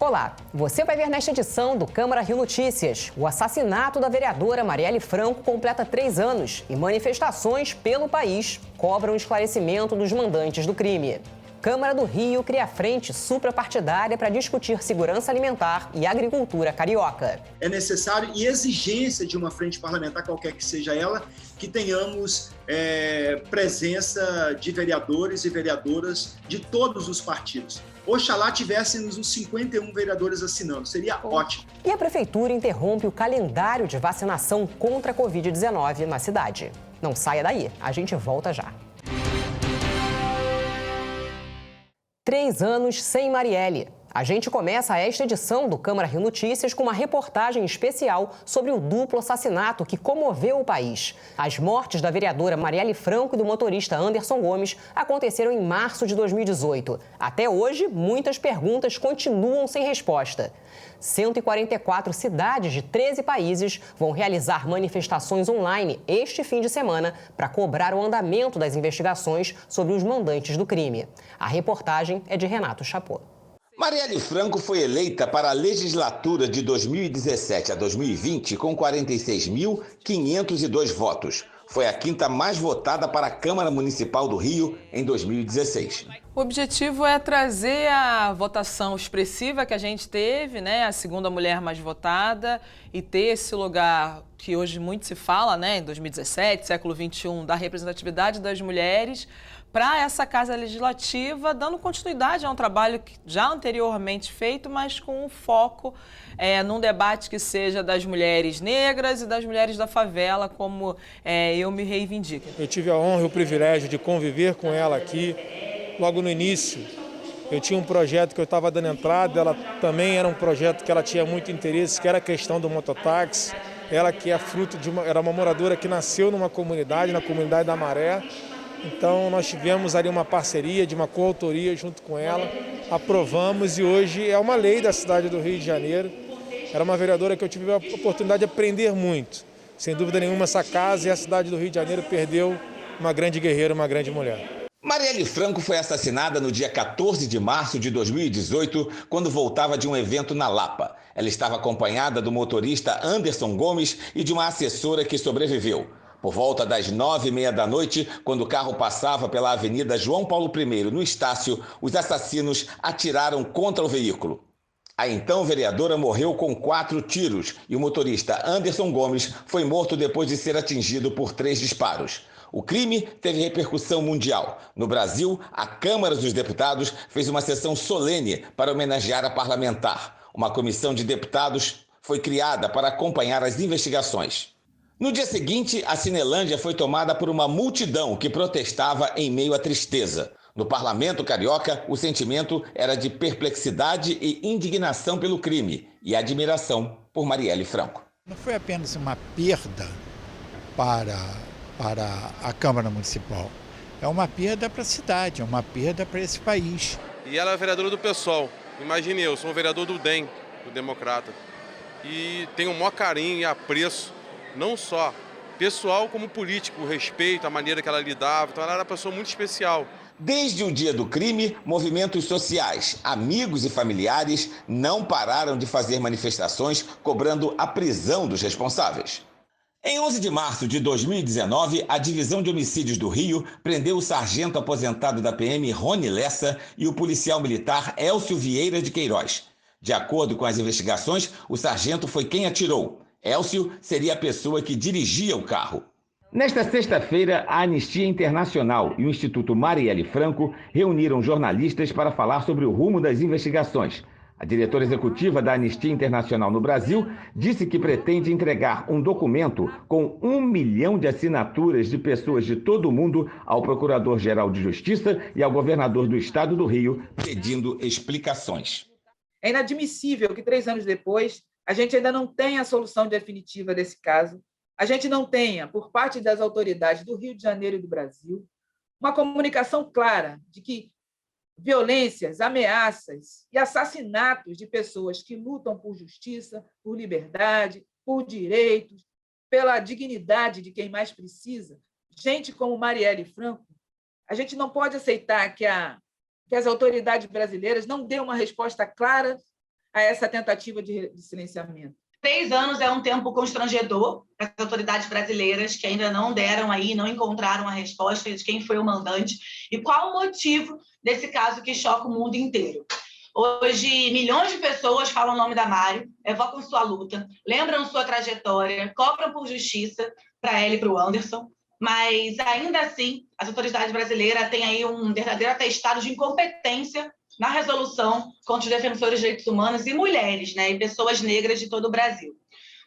Olá, você vai ver nesta edição do Câmara Rio Notícias. O assassinato da vereadora Marielle Franco completa 3 anos e manifestações pelo país cobram esclarecimento dos mandantes do crime. Câmara do Rio cria a frente suprapartidária para discutir segurança alimentar e agricultura carioca. É necessário e exigência de uma frente parlamentar, qualquer que seja ela, que tenhamos presença de vereadores e vereadoras de todos os partidos. Oxalá tivéssemos uns 51 vereadores assinando, seria ótimo. E a Prefeitura interrompe o calendário de vacinação contra a Covid-19 na cidade. Não saia daí, a gente volta já. 3 anos sem Marielle. A gente começa esta edição do Câmara Rio Notícias com uma reportagem especial sobre o duplo assassinato que comoveu o país. As mortes da vereadora Marielle Franco e do motorista Anderson Gomes aconteceram em março de 2018. Até hoje, muitas perguntas continuam sem resposta. 144 cidades de 13 países vão realizar manifestações online este fim de semana para cobrar o andamento das investigações sobre os mandantes do crime. A reportagem é de Renato Chapot. Marielle Franco foi eleita para a legislatura de 2017 a 2020 com 46.502 votos. Foi a quinta mais votada para a Câmara Municipal do Rio em 2016. O objetivo é trazer a votação expressiva que a gente teve, a segunda mulher mais votada, e ter esse lugar que hoje muito se fala, em 2017, século XXI, da representatividade das mulheres, para essa Casa Legislativa, dando continuidade a um trabalho já anteriormente feito, mas com um foco num debate que seja das mulheres negras e das mulheres da favela, como eu me reivindico. Eu tive a honra e o privilégio de conviver com ela aqui. Logo no início, eu tinha um projeto que eu estava dando entrada, ela também era um projeto que ela tinha muito interesse, que era a questão do mototáxi. Ela que é fruto era uma moradora que nasceu numa comunidade, na comunidade da Maré. Então nós tivemos ali uma parceria, de uma coautoria junto com ela, aprovamos e hoje é uma lei da cidade do Rio de Janeiro. Era uma vereadora que eu tive a oportunidade de aprender muito. Sem dúvida nenhuma, essa casa e a cidade do Rio de Janeiro perdeu uma grande guerreira, uma grande mulher. Marielle Franco foi assassinada no dia 14 de março de 2018, quando voltava de um evento na Lapa. Ela estava acompanhada do motorista Anderson Gomes e de uma assessora que sobreviveu. Por volta das 9h30 da noite, quando o carro passava pela Avenida João Paulo I, no Estácio, os assassinos atiraram contra o veículo. A então vereadora morreu com 4 tiros e o motorista Anderson Gomes foi morto depois de ser atingido por 3 disparos. O crime teve repercussão mundial. No Brasil, a Câmara dos Deputados fez uma sessão solene para homenagear a parlamentar. Uma comissão de deputados foi criada para acompanhar as investigações. No dia seguinte, a Cinelândia foi tomada por uma multidão que protestava em meio à tristeza. No parlamento carioca, o sentimento era de perplexidade e indignação pelo crime e admiração por Marielle Franco. Não foi apenas uma perda para a Câmara Municipal, é uma perda para a cidade, é uma perda para esse país. E ela é vereadora do PSOL. Imagine, eu sou um vereador do DEM, do Democrata, e tenho o maior carinho e apreço, não só pessoal como político, o respeito, a maneira que ela lidava. Então ela era uma pessoa muito especial. Desde o dia do crime, movimentos sociais, amigos e familiares não pararam de fazer manifestações cobrando a prisão dos responsáveis. Em 11 de março de 2019, a Divisão de Homicídios do Rio prendeu o sargento aposentado da PM Rony Lessa e o policial militar Elcio Vieira de Queiroz. De acordo com as investigações, o sargento foi quem atirou. Elcio seria a pessoa que dirigia o carro. Nesta sexta-feira, a Anistia Internacional e o Instituto Marielle Franco reuniram jornalistas para falar sobre o rumo das investigações. A diretora executiva da Anistia Internacional no Brasil disse que pretende entregar um documento com 1 milhão de assinaturas de pessoas de todo o mundo ao Procurador-Geral de Justiça e ao governador do estado do Rio, pedindo explicações. É inadmissível que 3 anos depois a gente ainda não tenha a solução definitiva desse caso, a gente não tenha, por parte das autoridades do Rio de Janeiro e do Brasil, uma comunicação clara de que violências, ameaças e assassinatos de pessoas que lutam por justiça, por liberdade, por direitos, pela dignidade de quem mais precisa, gente como Marielle Franco, a gente não pode aceitar que as autoridades brasileiras não dêem uma resposta clara a essa tentativa de silenciamento. 3 anos é um tempo constrangedor para as autoridades brasileiras que ainda não deram aí, não encontraram a resposta de quem foi o mandante e qual o motivo desse caso que choca o mundo inteiro. Hoje, milhões de pessoas falam o nome da Mari, evocam sua luta, lembram sua trajetória, cobram por justiça para ela e para o Anderson, mas ainda assim as autoridades brasileiras têm aí um verdadeiro atestado de incompetência na resolução contra os defensores de direitos humanos e mulheres, né, e pessoas negras de todo o Brasil.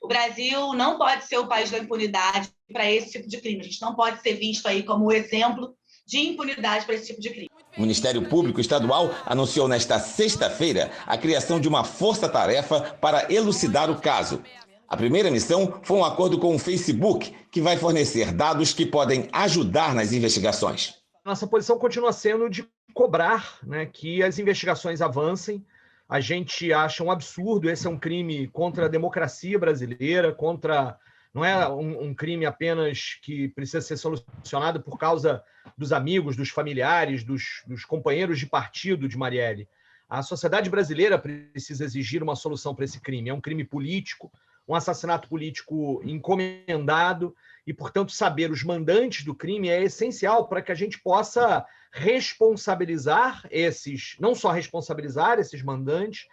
O Brasil não pode ser o país da impunidade para esse tipo de crime. A gente não pode ser visto aí como exemplo de impunidade para esse tipo de crime. O Ministério Público Estadual anunciou nesta sexta-feira a criação de uma força-tarefa para elucidar o caso. A primeira missão foi um acordo com o Facebook, que vai fornecer dados que podem ajudar nas investigações. Nossa posição continua sendo de cobrar, né, que as investigações avancem. A gente acha um absurdo, esse é um crime contra a democracia brasileira, não é um crime apenas que precisa ser solucionado por causa dos amigos, dos familiares, dos companheiros de partido de Marielle. A sociedade brasileira precisa exigir uma solução para esse crime. É um crime político, um assassinato político encomendado, e, portanto, saber os mandantes do crime é essencial para que a gente possa responsabilizar não só responsabilizar esses mandantes,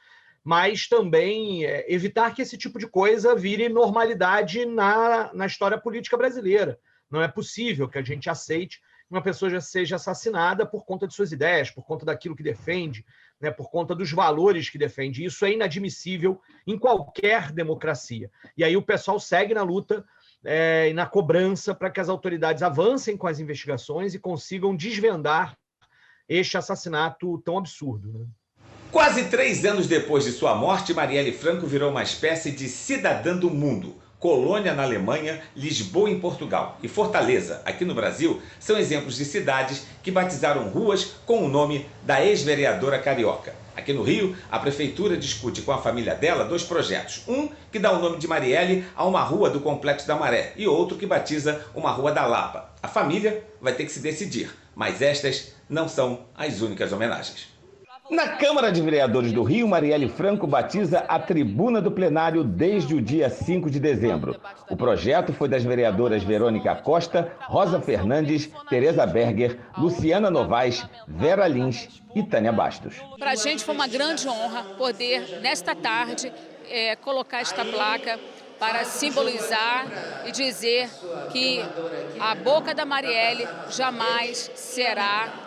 mas também evitar que esse tipo de coisa vire normalidade na história política brasileira. Não é possível que a gente aceite que uma pessoa já seja assassinada por conta de suas ideias, por conta daquilo que defende, né, por conta dos valores que defende. Isso é inadmissível em qualquer democracia. E aí o pessoal segue na luta e na cobrança para que as autoridades avancem com as investigações e consigam desvendar este assassinato tão absurdo, né? Quase 3 anos depois de sua morte, Marielle Franco virou uma espécie de cidadã do mundo. Colônia na Alemanha, Lisboa em Portugal e Fortaleza, aqui no Brasil, são exemplos de cidades que batizaram ruas com o nome da ex-vereadora carioca. Aqui no Rio, a prefeitura discute com a família dela 2 projetos. Um que dá o nome de Marielle a uma rua do Complexo da Maré e outro que batiza uma rua da Lapa. A família vai ter que se decidir, mas estas não são as únicas homenagens. Na Câmara de Vereadores do Rio, Marielle Franco batiza a tribuna do plenário desde o dia 5 de dezembro. O projeto foi das vereadoras Verônica Costa, Rosa Fernandes, Tereza Berger, Luciana Novaes, Vera Lins e Tânia Bastos. Para a gente foi uma grande honra poder, nesta tarde, colocar esta placa para simbolizar e dizer que a boca da Marielle jamais será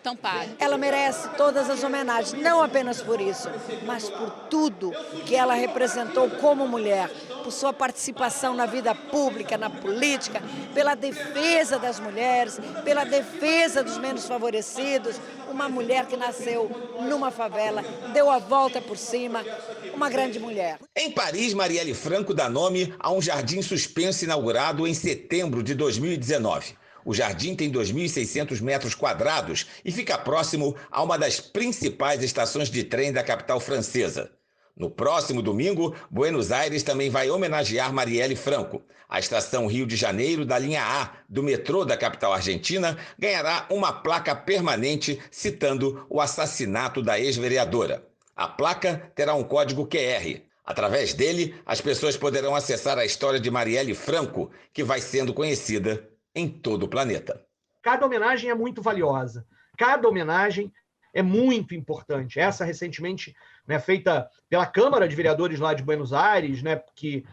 tampada. Ela merece todas as homenagens, não apenas por isso, mas por tudo que ela representou como mulher, por sua participação na vida pública, na política, pela defesa das mulheres, pela defesa dos menos favorecidos, uma mulher que nasceu numa favela, deu a volta por cima, uma grande mulher. Em Paris, Marielle Franco dá nome a um jardim suspenso inaugurado em setembro de 2019. O jardim tem 2.600 metros quadrados e fica próximo a uma das principais estações de trem da capital francesa. No próximo domingo, Buenos Aires também vai homenagear Marielle Franco. A estação Rio de Janeiro, da linha A do metrô da capital argentina, ganhará uma placa permanente citando o assassinato da ex-vereadora. A placa terá um código QR. Através dele, as pessoas poderão acessar a história de Marielle Franco, que vai sendo conhecida em todo o planeta. Cada homenagem é muito valiosa, cada homenagem é muito importante. Essa recentemente, né, feita pela Câmara de Vereadores lá de Buenos Aires, né, que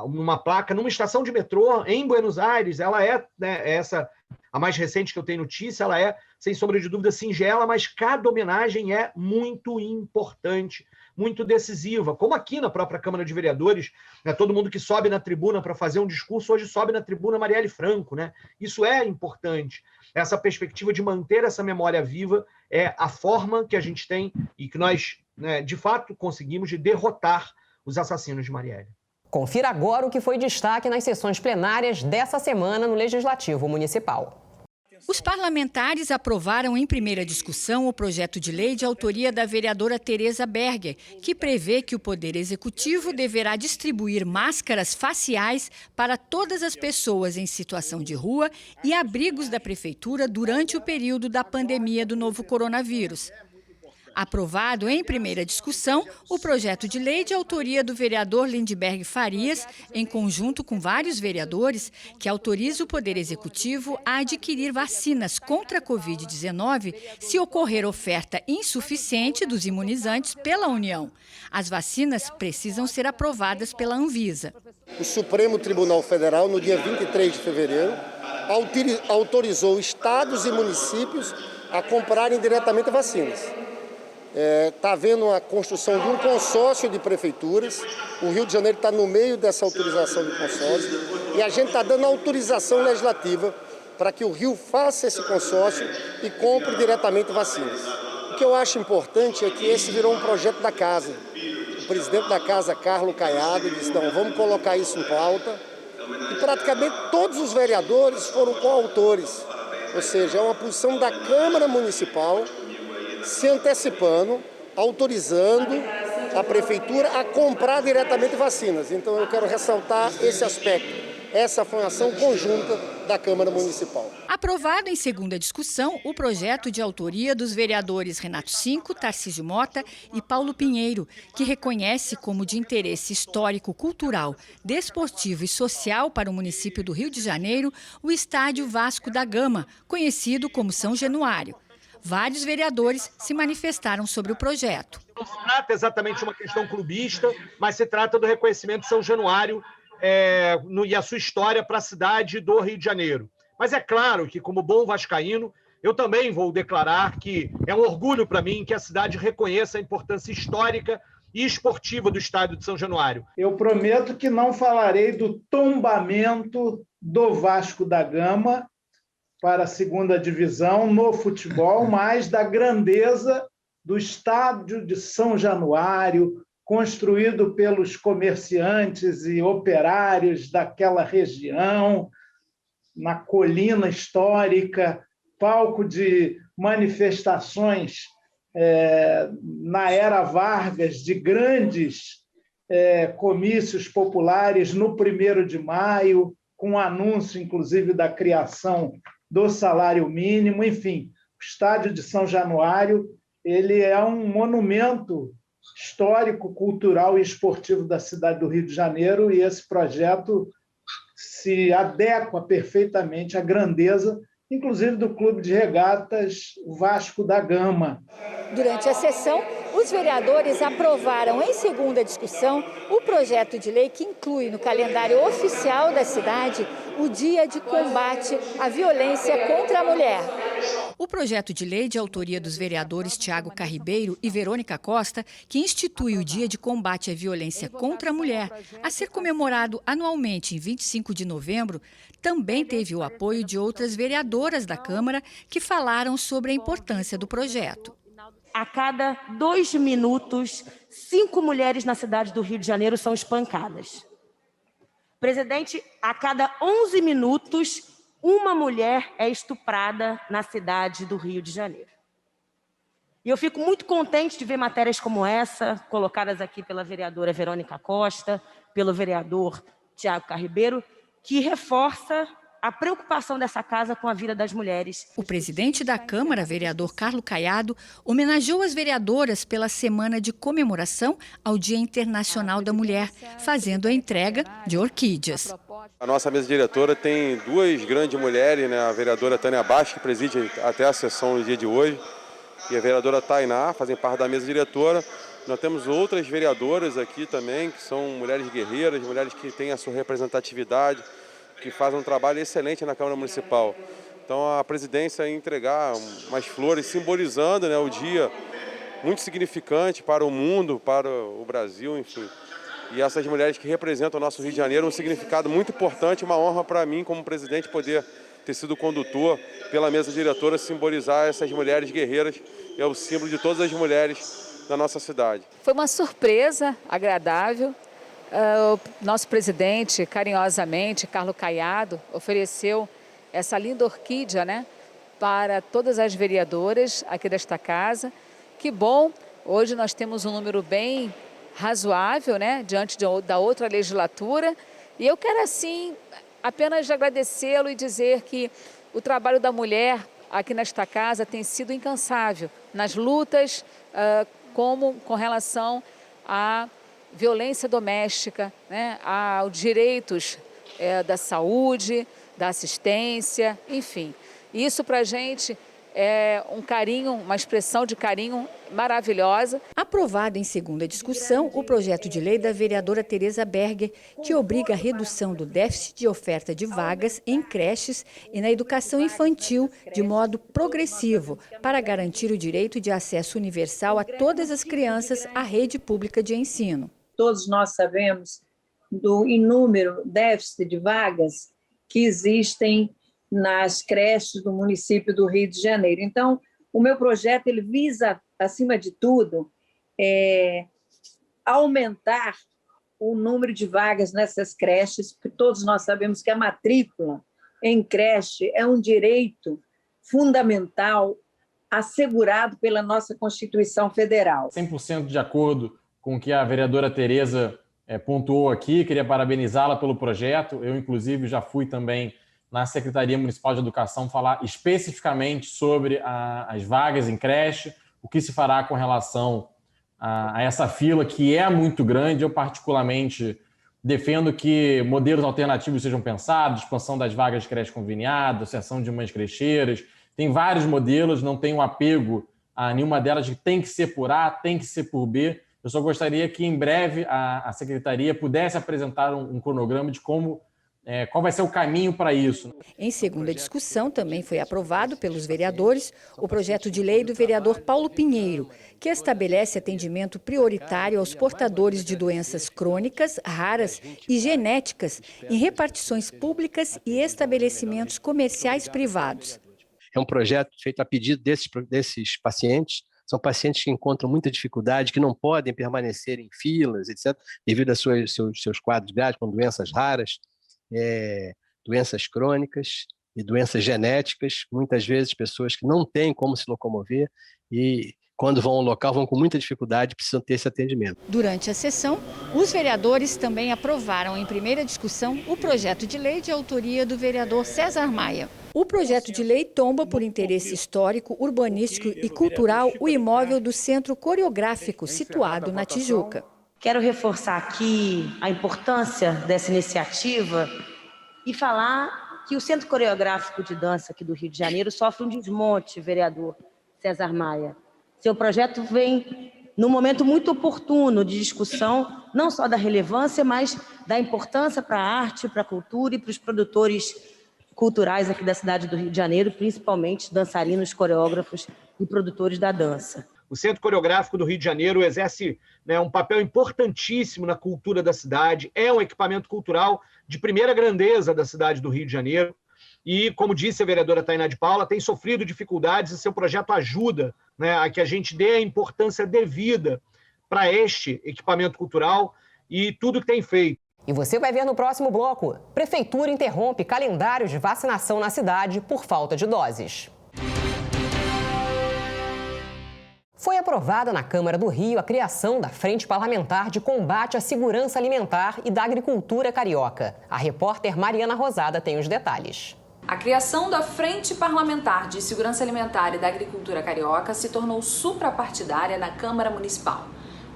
uma placa numa estação de metrô em Buenos Aires, ela essa a mais recente que eu tenho notícia, ela é, sem sombra de dúvida, singela, mas cada homenagem é muito importante, muito decisiva. Como aqui na própria Câmara de Vereadores, né, todo mundo que sobe na tribuna para fazer um discurso, hoje sobe na tribuna Marielle Franco, né? Isso é importante. Essa perspectiva de manter essa memória viva é a forma que a gente tem e que nós, né, de fato, conseguimos de derrotar os assassinos de Marielle. Confira agora o que foi destaque nas sessões plenárias dessa semana no Legislativo Municipal. Os parlamentares aprovaram em primeira discussão o projeto de lei de autoria da vereadora Tereza Berger, que prevê que o Poder Executivo deverá distribuir máscaras faciais para todas as pessoas em situação de rua e abrigos da Prefeitura durante o período da pandemia do novo coronavírus. Aprovado em primeira discussão, o projeto de lei de autoria do vereador Lindbergh Farias, em conjunto com vários vereadores, que autoriza o Poder Executivo a adquirir vacinas contra a Covid-19 se ocorrer oferta insuficiente dos imunizantes pela União. As vacinas precisam ser aprovadas pela Anvisa. O Supremo Tribunal Federal, no dia 23 de fevereiro, autorizou estados e municípios a comprarem diretamente vacinas. Está havendo a construção de um consórcio de prefeituras. O Rio de Janeiro está no meio dessa autorização de consórcio e a gente está dando autorização legislativa para que o Rio faça esse consórcio e compre diretamente vacinas. O que eu acho importante é que esse virou um projeto da Casa. O presidente da Casa, Carlos Caiado, disse, não, vamos colocar isso em pauta. E praticamente todos os vereadores foram coautores. Ou seja, é uma posição da Câmara Municipal se antecipando, autorizando a Prefeitura a comprar diretamente vacinas. Então eu quero ressaltar esse aspecto. Essa foi uma ação conjunta da Câmara Municipal. Aprovado em segunda discussão o projeto de autoria dos vereadores Renato Cinco, Tarcísio Mota e Paulo Pinheiro, que reconhece como de interesse histórico, cultural, desportivo e social para o município do Rio de Janeiro o Estádio Vasco da Gama, conhecido como São Januário. Vários vereadores se manifestaram sobre o projeto. Não se trata exatamente de uma questão clubista, mas se trata do reconhecimento de São Januário e a sua história para a cidade do Rio de Janeiro. Mas é claro que, como bom vascaíno, eu também vou declarar que é um orgulho para mim que a cidade reconheça a importância histórica e esportiva do estádio de São Januário. Eu prometo que não falarei do tombamento do Vasco da Gama para a segunda divisão no futebol, mas da grandeza do estádio de São Januário, construído pelos comerciantes e operários daquela região, na colina histórica, palco de manifestações na era Vargas, de grandes comícios populares no 1º de maio, com anúncio, inclusive, da criação do salário mínimo. Enfim, o estádio de São Januário ele é um monumento histórico, cultural e esportivo da cidade do Rio de Janeiro, e esse projeto se adequa perfeitamente à grandeza, inclusive do Clube de Regatas Vasco da Gama. Durante a sessão, os vereadores aprovaram em segunda discussão o projeto de lei que inclui no calendário oficial da cidade o Dia de Combate à Violência contra a Mulher. O projeto de lei de autoria dos vereadores Tiago Carribeiro e Verônica Costa, que institui o Dia de Combate à Violência contra a Mulher, a ser comemorado anualmente em 25 de novembro, também teve o apoio de outras vereadoras da Câmara que falaram sobre a importância do projeto. A cada 2 minutos, 5 mulheres na cidade do Rio de Janeiro são espancadas. Presidente, a cada 11 minutos, uma mulher é estuprada na cidade do Rio de Janeiro. E eu fico muito contente de ver matérias como essa, colocadas aqui pela vereadora Verônica Costa, pelo vereador Tiago Carribeiro, que reforça a preocupação dessa casa com a vida das mulheres. O presidente da Câmara, vereador Carlos Caiado, homenageou as vereadoras pela semana de comemoração ao Dia Internacional da Mulher, fazendo a entrega de orquídeas. A nossa mesa diretora tem 2 grandes mulheres, né? A vereadora Tânia Bastos, que preside até a sessão no dia de hoje, e a vereadora Tainá, fazem parte da mesa diretora. Nós temos outras vereadoras aqui também, que são mulheres guerreiras, mulheres que têm a sua representatividade, que fazem um trabalho excelente na Câmara Municipal. Então a presidência ia entregar umas flores simbolizando, né, o dia muito significante para o mundo, para o Brasil, enfim. E essas mulheres que representam o nosso Rio de Janeiro, um significado muito importante, uma honra para mim como presidente poder ter sido condutor pela mesa diretora, simbolizar essas mulheres guerreiras, é o símbolo de todas as mulheres da nossa cidade. Foi uma surpresa agradável. O nosso presidente, carinhosamente, Carlos Caiado, ofereceu essa linda orquídea, né, para todas as vereadoras aqui desta casa. Que bom, hoje nós temos um número bem razoável, né, diante da outra legislatura. E eu quero, assim, apenas agradecê-lo e dizer que o trabalho da mulher aqui nesta casa tem sido incansável nas lutas como com relação à violência doméstica, né, aos direitos da saúde, da assistência, enfim. Isso para a gente é um carinho, uma expressão de carinho maravilhosa. Aprovado em segunda discussão, o projeto de lei da vereadora Tereza Berger, que obriga a redução do déficit de oferta de vagas em creches e na educação infantil de modo progressivo, para garantir o direito de acesso universal a todas as crianças à rede pública de ensino. Todos nós sabemos do inúmero déficit de vagas que existem nas creches do município do Rio de Janeiro. Então, o meu projeto ele visa, acima de tudo, aumentar o número de vagas nessas creches, porque todos nós sabemos que a matrícula em creche é um direito fundamental assegurado pela nossa Constituição Federal. 100% de acordo com o que a vereadora Tereza pontuou aqui, queria parabenizá-la pelo projeto. Eu, inclusive, já fui também na Secretaria Municipal de Educação falar especificamente sobre as vagas em creche, o que se fará com relação a essa fila que é muito grande. Eu, particularmente, defendo que modelos alternativos sejam pensados, expansão das vagas de creche conveniada, associação de mães crecheiras. Tem vários modelos, não tenho apego a nenhuma delas, que tem que ser por A, tem que ser por B. Eu só gostaria que, em breve, a Secretaria pudesse apresentar um cronograma de qual vai ser o caminho para isso. Em segunda discussão, também foi aprovado pelos vereadores o projeto de lei do vereador Paulo Pinheiro, que estabelece atendimento prioritário aos portadores de doenças crônicas, raras e genéticas em repartições públicas e estabelecimentos comerciais privados. É um projeto feito a pedido desses pacientes. São pacientes que encontram muita dificuldade, que não podem permanecer em filas, etc., devido aos seus quadros graves, com doenças raras, doenças crônicas e doenças genéticas. Muitas vezes pessoas que não têm como se locomover e, quando vão ao local, vão com muita dificuldade, precisam ter esse atendimento. Durante a sessão, os vereadores também aprovaram em primeira discussão o projeto de lei de autoria do vereador César Maia. O projeto de lei tomba por interesse histórico, urbanístico e cultural o imóvel do Centro Coreográfico, situado na Tijuca. Quero reforçar aqui a importância dessa iniciativa e falar que o Centro Coreográfico de Dança aqui do Rio de Janeiro sofre um desmonte, vereador César Maia. Seu projeto vem num momento muito oportuno de discussão, não só da relevância, mas da importância para a arte, para a cultura e para os produtores culturais aqui da cidade do Rio de Janeiro, principalmente dançarinos, coreógrafos e produtores da dança. O Centro Coreográfico do Rio de Janeiro exerce um papel importantíssimo na cultura da cidade, é um equipamento cultural de primeira grandeza da cidade do Rio de Janeiro e, como disse a vereadora Tainá de Paula, tem sofrido dificuldades e seu projeto ajuda a que a gente dê a importância devida para este equipamento cultural e tudo que tem feito. E você vai ver no próximo bloco. Prefeitura interrompe calendário de vacinação na cidade por falta de doses. Foi aprovada na Câmara do Rio a criação da Frente Parlamentar de Combate à Segurança Alimentar e da Agricultura Carioca. A repórter Mariana Rosada tem os detalhes. A criação da Frente Parlamentar de Segurança Alimentar e da Agricultura Carioca se tornou suprapartidária na Câmara Municipal.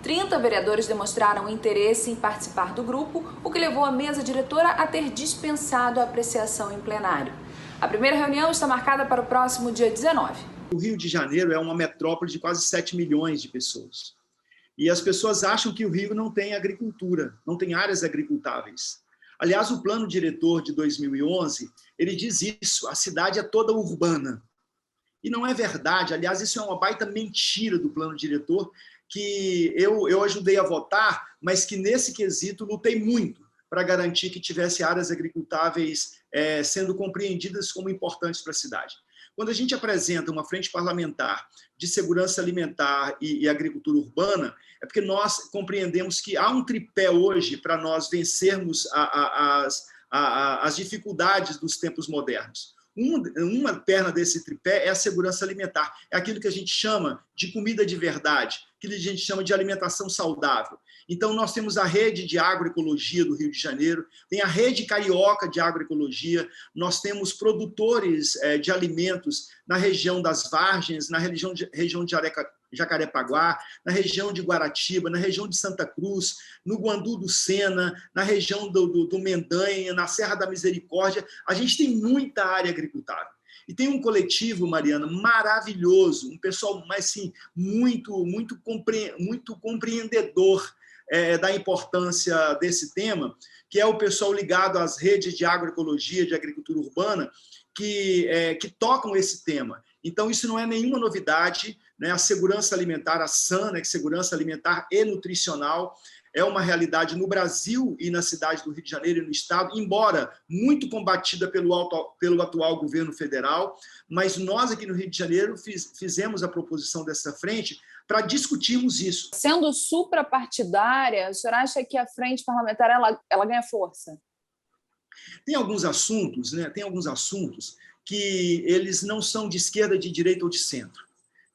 30 vereadores demonstraram interesse em participar do grupo, o que levou a mesa diretora a ter dispensado a apreciação em plenário. A primeira reunião está marcada para o próximo dia 19. O Rio de Janeiro é uma metrópole de quase 7 milhões de pessoas. E as pessoas acham que o Rio não tem agricultura, não tem áreas agricultáveis. Aliás, o plano diretor de 2011, ele diz isso, a cidade é toda urbana. E não é verdade, aliás, isso é uma baita mentira do plano diretor, que eu ajudei a votar, mas que nesse quesito lutei muito para garantir que tivesse áreas agricultáveis sendo compreendidas como importantes para a cidade. Quando a gente apresenta uma frente parlamentar de segurança alimentar e agricultura urbana, é porque nós compreendemos que há um tripé hoje para nós vencermos as dificuldades dos tempos modernos. Uma perna desse tripé é a segurança alimentar, é aquilo que a gente chama de comida de verdade, aquilo que a gente chama de alimentação saudável. Então, nós temos a rede de agroecologia do Rio de Janeiro, tem a rede carioca de agroecologia, nós temos produtores de alimentos na região das Vargens, na região de Jacarepaguá, na região de Guaratiba, na região de Santa Cruz, no Guandu do Sena, na região do Mendanha, na Serra da Misericórdia. A gente tem muita área agricultável. E tem um coletivo, Mariana, maravilhoso, um pessoal assim, muito compreendedor da importância desse tema, que é o pessoal ligado às redes de agroecologia, de agricultura urbana, que tocam esse tema. Então, isso não é nenhuma novidade, né? A segurança alimentar, a SAN, né? Segurança alimentar e nutricional, é uma realidade no Brasil e na cidade do Rio de Janeiro e no Estado, embora muito combatida pelo atual governo federal, mas nós aqui no Rio de Janeiro fizemos a proposição dessa frente para discutirmos isso. Sendo suprapartidária, o senhor acha que a frente parlamentar ela ganha força? Tem alguns assuntos, né? Tem alguns assuntos que eles não são de esquerda, de direita ou de centro.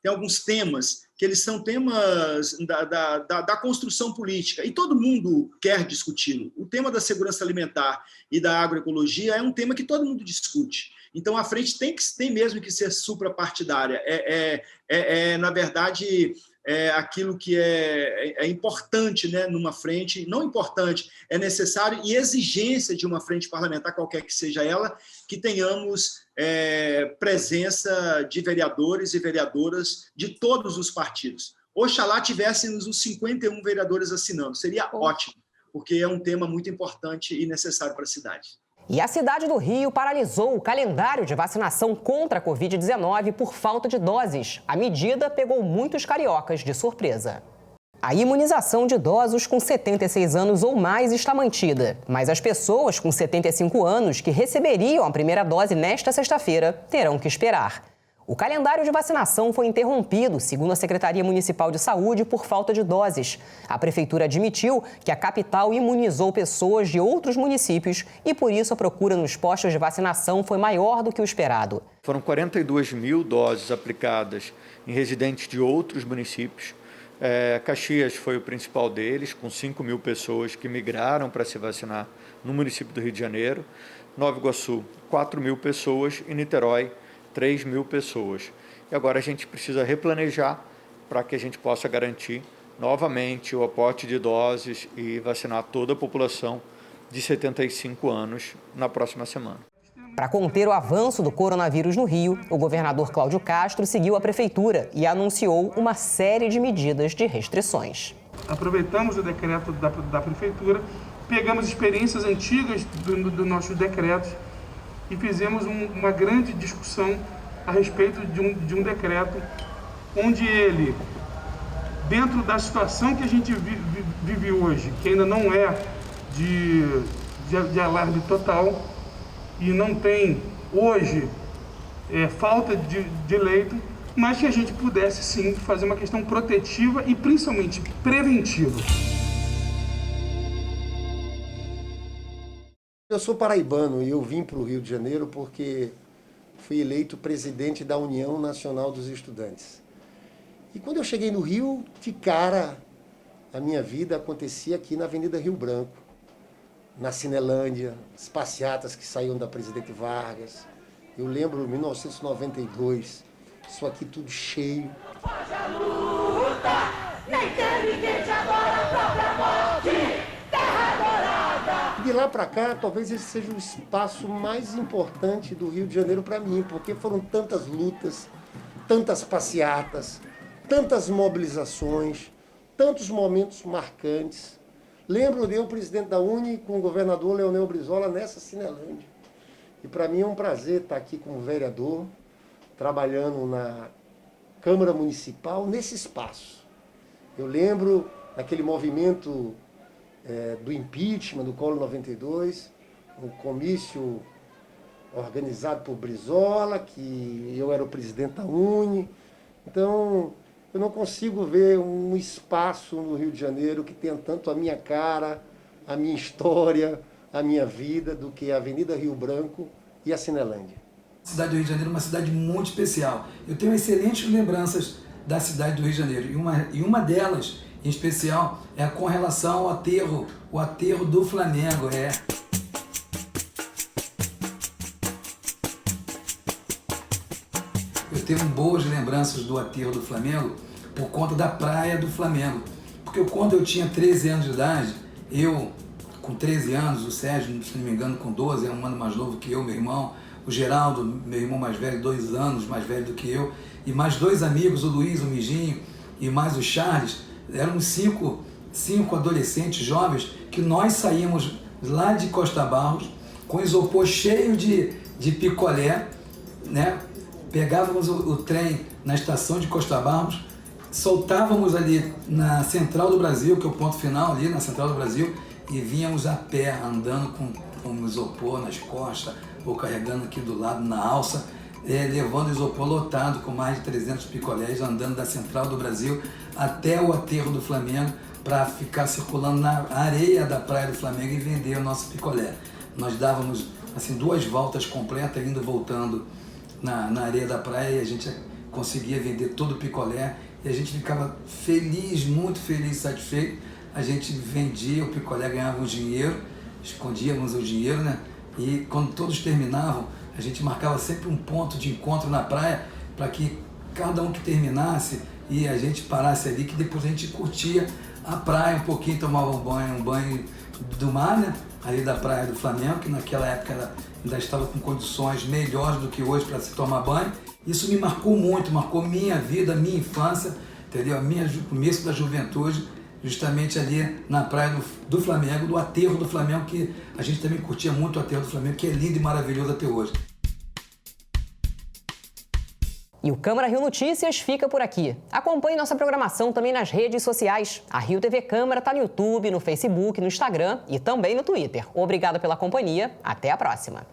Tem alguns temas que eles são temas da construção política, e todo mundo quer discuti-lo. O tema da segurança alimentar e da agroecologia é um tema que todo mundo discute. Então, a frente tem mesmo que ser suprapartidária. Na verdade, aquilo que é importante, né, numa frente, não importante, é necessário e exigência de uma frente parlamentar, qualquer que seja ela, que tenhamos presença de vereadores e vereadoras de todos os partidos. Oxalá tivéssemos os 51 vereadores assinando, seria ótimo, porque é um tema muito importante e necessário para a cidade. E a cidade do Rio paralisou o calendário de vacinação contra a Covid-19 por falta de doses. A medida pegou muitos cariocas de surpresa. A imunização de idosos com 76 anos ou mais está mantida, mas as pessoas com 75 anos que receberiam a primeira dose nesta sexta-feira terão que esperar. O calendário de vacinação foi interrompido, segundo a Secretaria Municipal de Saúde, por falta de doses. A Prefeitura admitiu que a capital imunizou pessoas de outros municípios e, por isso, a procura nos postos de vacinação foi maior do que o esperado. Foram 42 mil doses aplicadas em residentes de outros municípios. Caxias foi o principal deles, com 5 mil pessoas que migraram para se vacinar no município do Rio de Janeiro. Nova Iguaçu, 4 mil pessoas e Niterói, 3 mil pessoas. E agora a gente precisa replanejar para que a gente possa garantir novamente o aporte de doses e vacinar toda a população de 75 anos na próxima semana. Para conter o avanço do coronavírus no Rio, o governador Cláudio Castro seguiu a prefeitura e anunciou uma série de medidas de restrições. Aproveitamos o decreto da prefeitura, pegamos experiências antigas dos nossos decretos e fizemos uma grande discussão a respeito de um decreto onde ele, dentro da situação que a gente vive hoje, que ainda não é de alarme total, e não tem hoje falta de leito, mas que a gente pudesse sim fazer uma questão protetiva e principalmente preventiva. Eu sou paraibano e eu vim para o Rio de Janeiro porque fui eleito presidente da União Nacional dos Estudantes. E quando eu cheguei no Rio, de cara, a minha vida acontecia aqui na Avenida Rio Branco, na Cinelândia, as passeatas que saíam da Presidente Vargas. Eu lembro em 1992, isso aqui tudo cheio. De lá para cá, talvez esse seja o espaço mais importante do Rio de Janeiro para mim, porque foram tantas lutas, tantas passeatas, tantas mobilizações, tantos momentos marcantes. Lembro de eu, presidente da UNE, com o governador Leonel Brizola nessa Cinelândia. E para mim é um prazer estar aqui como vereador, trabalhando na Câmara Municipal, nesse espaço. Eu lembro daquele movimento do impeachment, do Colo 92, um comício organizado por Brizola, que eu era o presidente da UNE. Então, eu não consigo ver um espaço no Rio de Janeiro que tenha tanto a minha cara, a minha história, a minha vida, do que a Avenida Rio Branco e a Cinelândia. A cidade do Rio de Janeiro é uma cidade muito especial. Eu tenho excelentes lembranças da cidade do Rio de Janeiro. E uma delas, em especial, é com relação ao aterro, o aterro do Flamengo. Eu tenho boas lembranças do aterro do Flamengo, por conta da praia do Flamengo. Porque quando eu tinha 13 anos de idade, eu, com 13 anos, o Sérgio, se não me engano, com 12, é um ano mais novo que eu, meu irmão, o Geraldo, meu irmão mais velho, 2 anos mais velho do que eu, e mais 2 amigos, o Luiz, o Mijinho, e mais o Charles, éramos 5 adolescentes jovens que nós saímos lá de Costa Barros com isopor cheio de picolé, né? Pegávamos o trem na estação de Costa Barros, soltávamos ali na Central do Brasil, que é o ponto final ali na Central do Brasil, e vínhamos a pé, andando com isopor nas costas, ou carregando aqui do lado na alça, levando isopor lotado com mais de 300 picolés, andando da Central do Brasil até o aterro do Flamengo, para ficar circulando na areia da praia do Flamengo e vender o nosso picolé. Nós dávamos assim 2 voltas completas, indo e voltando na areia da praia, e a gente conseguia vender todo o picolé, e a gente ficava feliz, muito feliz, satisfeito. A gente vendia o picolé, ganhava um dinheiro, escondíamos o dinheiro, né? E quando todos terminavam, a gente marcava sempre um ponto de encontro na praia, para que cada um que terminasse e a gente parasse ali, que depois a gente curtia a praia um pouquinho, tomava um banho do mar, né? Ali da praia do Flamengo, que naquela época ela ainda estava com condições melhores do que hoje para se tomar banho. Isso me marcou muito, marcou minha vida, minha infância, entendeu? O começo da juventude, justamente ali na praia do Flamengo, do aterro do Flamengo, que a gente também curtia muito o aterro do Flamengo, que é lindo e maravilhoso até hoje. E o Câmara Rio Notícias fica por aqui. Acompanhe nossa programação também nas redes sociais. A Rio TV Câmara está no YouTube, no Facebook, no Instagram e também no Twitter. Obrigada pela companhia. Até a próxima.